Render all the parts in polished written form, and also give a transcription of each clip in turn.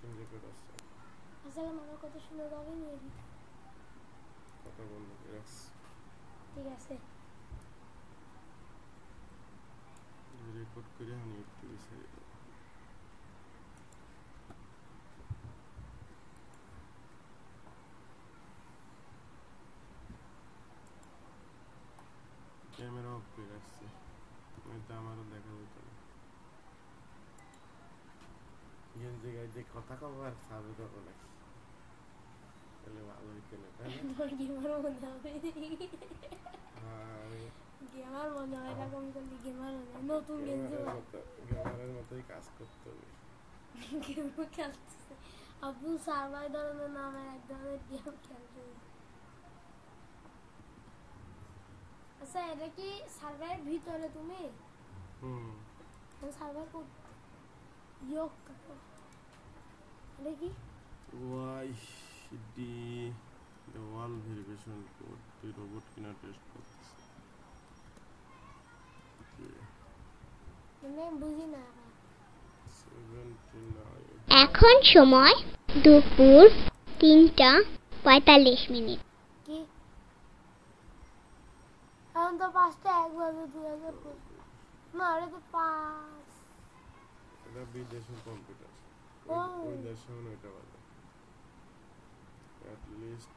Screen record আছে। আসলে আমার কথা শুনে যাবে নিয়ে দিতে। কথা বন্ধ করে রাখছি। ঠিক আছে রেকর্ড করে আমি একটু ছেড়ে দেবো। ক্যামেরা অফ করে রাখছি, নয়তো আমারও দেখা যেত না। জায়গায় যে কথা কব আর সাবে কব নাকি, তাহলে ভালো হইতো না, তাই না? তোর গেমার মনে হবে, আরে গেমার মনে হয় এরকম করলে গেমার মনে হয়। নতুন গেম গেমারের মতোই কাজ করতে হবে। গেম খেলতেছে আব্দুল সার্ভাই ধরনের নামের এক ধরনের গেম খেলতেছে। আচ্ছা এটা কি সার্ভারের ভিতরে তুমি? সার্ভার কোড ইয়োক এটা কি? ওয়াইডি দ্য ওয়াল ভেরিফিকেশন কোড, তুই রোবট কিনা টেস্ট করতেছিস? মানে বুঝি না। এখন সময় দুপুর 3:45। কি এখন তো 5টা 1 বাজে 2000 না আরে তো 5 এটা বিদেশের কম্পিউটার, ওই দেশেও এটা বাজে at least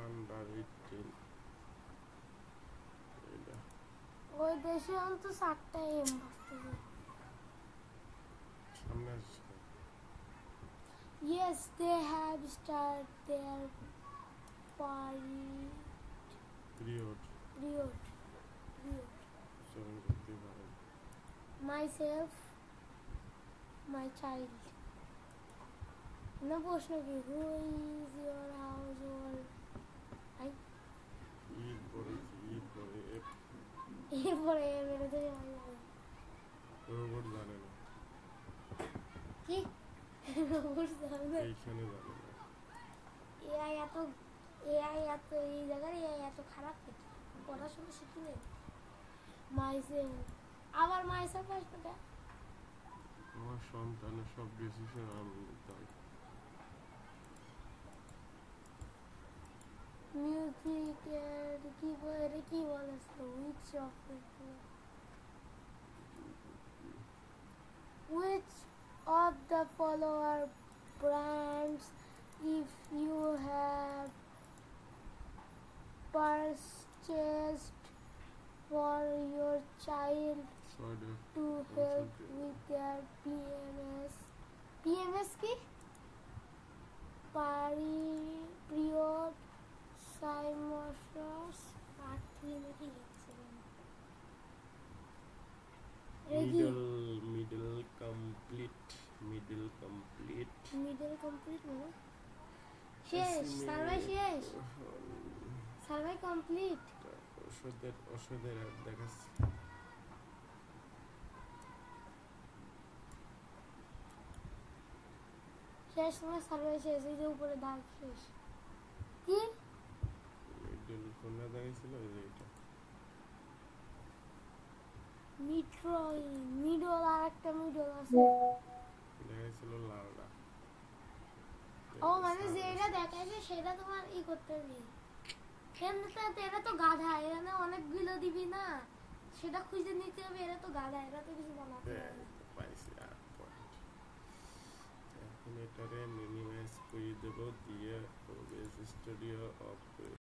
under 18 এটা ওই দেশে অন্ত 7টা এম বাজতেছে। সামনে আসছে। Yes, they have started their Period. চরণ করতে পারে। Myself, my child. না প্রশ্ন কি who is your household? Eid পরে এরপরে মেরে তো জানি না রোবট জানে না, কি রোবট জানে না, এইখানে জানে না। এআই এত এই জায়গায় এআই এত খারাপ নাকি? পড়াশোনা শিখি নেই। মাইসেলফ আবার মাইসেলফ আসবে না। আমার সন্তানের সব ডিসিশন আমি নিতে হয়। মিউজিকের কি বলে কি বলেছে which of the follower brands if you have purchased for your child to help with their PMS কি period সাইমোসাস পার্টি নাকি লিখছে মিডল কমপ্লিট মানে শেষ সার্ভাই কমপ্লিট। ওষুধের দেখাচ্ছি। শেষ সময় সার্ভাই শেষ, এই যে উপরে দাগ শেষ। কি মিডল কোনটা দেখাইছিল? এইটা মিডল আর একটা মিডল আছে দেখাইছিল লালটা। ও মানে যেটা দেখাইছে সেটা তোমার ই করতে হবে। এরা তো গাধা, এখানে অনেকগুলো দিবি না, সেটা খুঁজে নিতে হবে। এরা তো গাধা, এরা তো কিছু বানাতে পারে না। পাইছি আর পয়েন্ট। এখন এটারে মিনিমাইজ করে দেব, দিয়ে ওবিএস স্টুডিও অফ করে